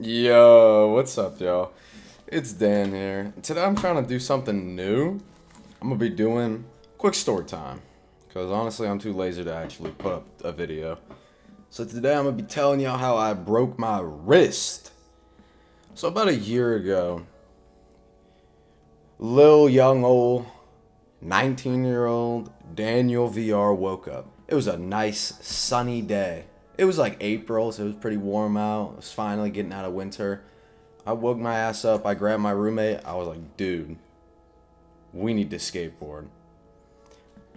Yo, what's up, y'all? It's Dan here. Today I'm trying to do something new. I'm gonna be doing quick story time. Because honestly, I'm too lazy to actually put up a video. So today I'm gonna be telling y'all how I broke my wrist. So about a year ago, lil young old 19-year-old Daniel VR woke up. It was a nice sunny day. It was like April, so it was pretty warm out. It was finally getting out of winter. I woke my ass up. I grabbed my roommate. I was like, dude, we need to skateboard.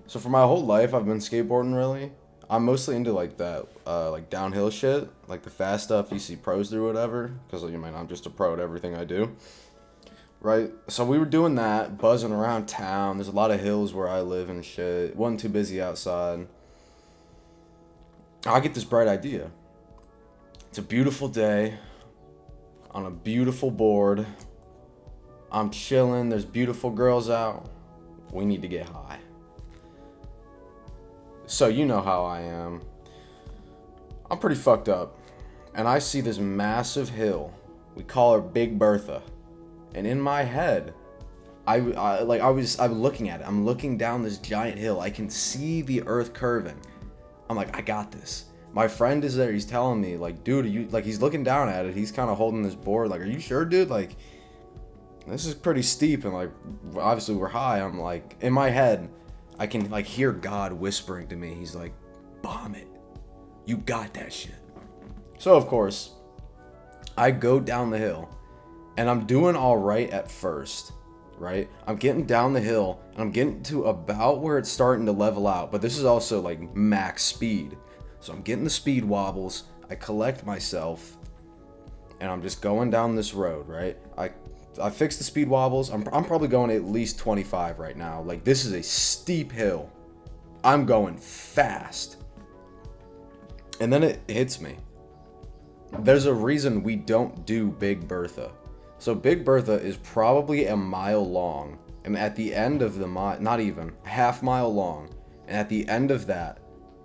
So for my whole life, I've been skateboarding really. I'm mostly into like that, like downhill shit, like the fast stuff you see pros do, whatever. Because you mean I'm just a pro at everything I do, right? So we were doing that, buzzing around town. There's a lot of hills where I live and shit. It wasn't too busy outside. I get this bright idea. It's a beautiful day on a beautiful board. I'm chilling. There's beautiful girls out. We need to get high. So you know how I am. I'm pretty fucked up. And I see this massive hill. We call her Big Bertha. And in my head, I'm looking at it. I'm looking down this giant hill. I can see the earth curving. I'm like, I got this. My friend is there. He's telling me, like, dude, he's looking down at it. He's kind of holding this board. Like, are you sure, dude? Like, this is pretty steep. And, like, obviously we're high. I'm like, in my head, I can, like, hear God whispering to me. He's like, bomb it. You got that shit. So, of course, I go down the hill. And I'm doing all right at first, right? I'm getting down the hill, and I'm getting to about where it's starting to level out. But this is also, like, max speed. So I'm getting the speed wobbles. I collect myself, and I'm just going down this road, right? I fix the speed wobbles. I'm probably going at least 25 right now. Like, this is a steep hill. I'm going fast. And then it hits me. There's a reason we don't do Big Bertha. So Big Bertha is probably a mile long. And at the end of the mile, not even, half mile long. And at the end of that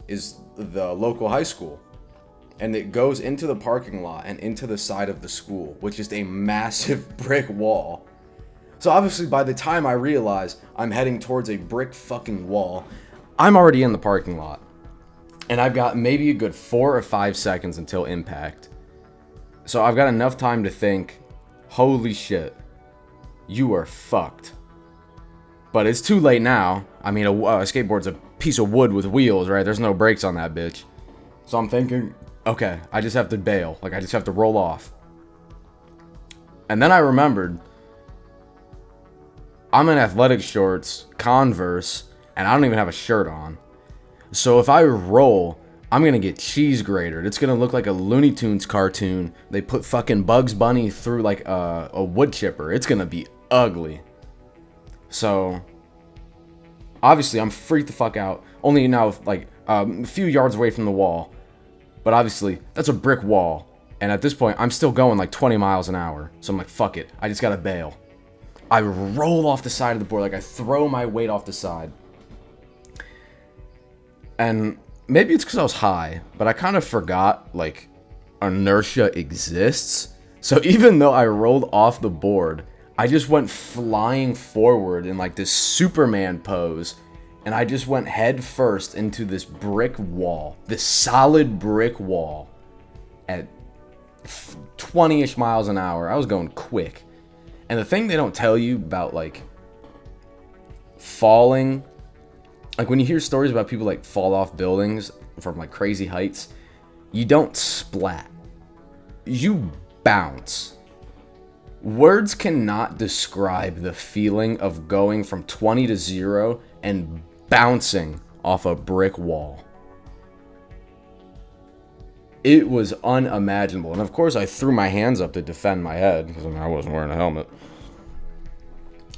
is the local high school. And it goes into the parking lot and into the side of the school, which is a massive brick wall. So obviously by the time I realize I'm heading towards a brick fucking wall, I'm already in the parking lot. And I've got maybe a good 4 or 5 seconds until impact. So I've got enough time to think, holy shit, you are fucked. But it's too late now. I mean, a skateboard's a piece of wood with wheels, right? There's no brakes on that bitch. So I'm thinking, okay, I just have to bail. Like, I just have to roll off. And then I remembered, I'm in athletic shorts, Converse, and I don't even have a shirt on. So if I roll, I'm gonna get cheese grated. It's gonna look like a Looney Tunes cartoon. They put fucking Bugs Bunny through like a wood chipper. It's gonna be ugly. So obviously I'm freaked the fuck out. Only now like a few yards away from the wall. But obviously that's a brick wall. And at this point I'm still going like 20 miles an hour. So I'm like, fuck it. I just gotta bail. I roll off the side of the board. Like I throw my weight off the side. And maybe it's because I was high, but I kind of forgot, like, inertia exists. So even though I rolled off the board, I just went flying forward in, like, this Superman pose. And I just went head first into this brick wall. This solid brick wall. At 20-ish miles an hour. I was going quick. And the thing they don't tell you about, like, falling... Like, when you hear stories about people, like, fall off buildings from, like, crazy heights, you don't splat. You bounce. Words cannot describe the feeling of going from 20 to 0 and bouncing off a brick wall. It was unimaginable. And, of course, I threw my hands up to defend my head, because I wasn't wearing a helmet.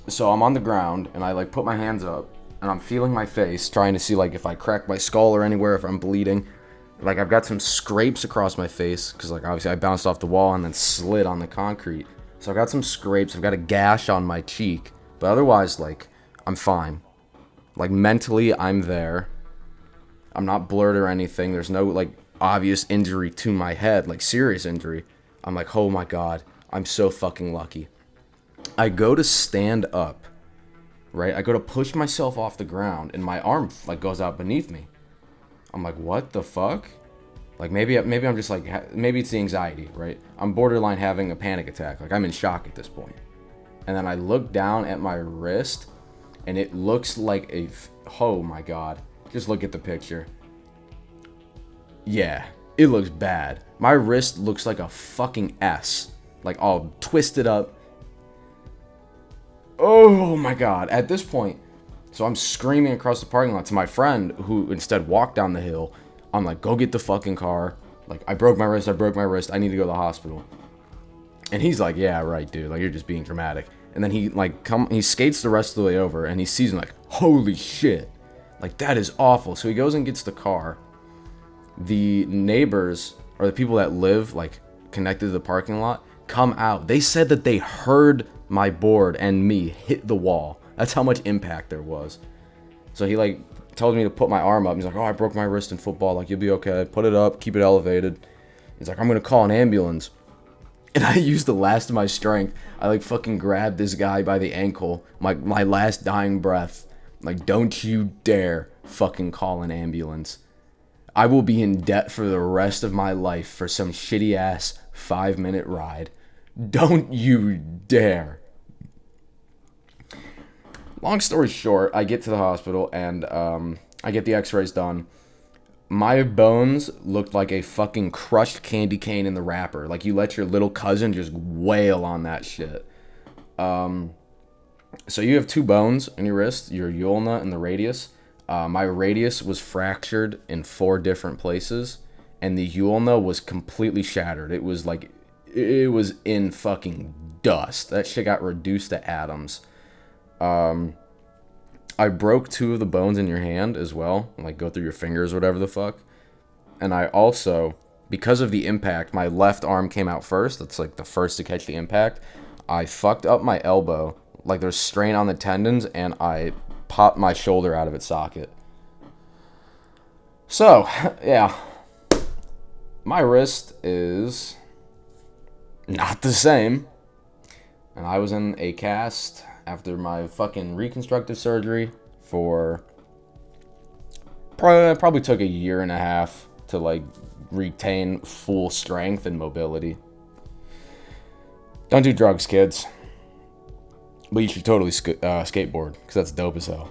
So I'm on the ground, and I, like, put my hands up. And I'm feeling my face, trying to see, like, if I crack my skull or anywhere, if I'm bleeding. Like, I've got some scrapes across my face, because, like, obviously I bounced off the wall and then slid on the concrete. So I've got some scrapes, I've got a gash on my cheek. But otherwise, like, I'm fine. Like, mentally, I'm there. I'm not blurred or anything. There's no, like, obvious injury to my head, like, serious injury. I'm like, oh my God, I'm so fucking lucky. I go to stand up, right? I go to push myself off the ground, and my arm like goes out beneath me. I'm like, what the fuck? Like maybe I'm just like, maybe it's the anxiety, right? I'm borderline having a panic attack. Like I'm in shock at this point. And then I look down at my wrist, and it looks like oh my God. Just look at the picture. Yeah, it looks bad. My wrist looks like a fucking S. Like all twisted up. Oh my God. At this point, so I'm screaming across the parking lot to my friend who instead walked down the hill. I'm like, go get the fucking car. Like, I broke my wrist. I need to go to the hospital. And he's like, yeah, right, dude. Like, you're just being dramatic. And then he skates the rest of the way over, and he sees him like, holy shit. Like, that is awful. So he goes and gets the car. The neighbors, or the people that live, like, connected to the parking lot, come out. They said that they heard my board and me hit the wall. That's how much impact there was. So he, like, told me to put my arm up. He's like, oh, I broke my wrist in football. Like, you'll be okay. Put it up. Keep it elevated. He's like, I'm going to call an ambulance. And I used the last of my strength. I, like, fucking grabbed this guy by the ankle. My last dying breath. Like, don't you dare fucking call an ambulance. I will be in debt for the rest of my life for some shitty-ass 5-minute ride. Don't you dare. Long story short, I get to the hospital, and I get the x-rays done. My bones looked like a fucking crushed candy cane in the wrapper. Like you let your little cousin just wail on that shit. So you have 2 bones in your wrist, your ulna and the radius. My radius was fractured in 4 different places, and the ulna was completely shattered. It was like, it was in fucking dust. That shit got reduced to atoms. I broke 2 of the bones in your hand as well, like go through your fingers or whatever the fuck. And I also, because of the impact, my left arm came out first. That's like the first to catch the impact. I fucked up my elbow, like there's strain on the tendons, and I popped my shoulder out of its socket. So, yeah, my wrist is not the same. And I was in a cast after my fucking reconstructive surgery for probably took a year and a half to like retain full strength and mobility. Don't do drugs, kids. But you should totally skateboard, because that's dope as hell.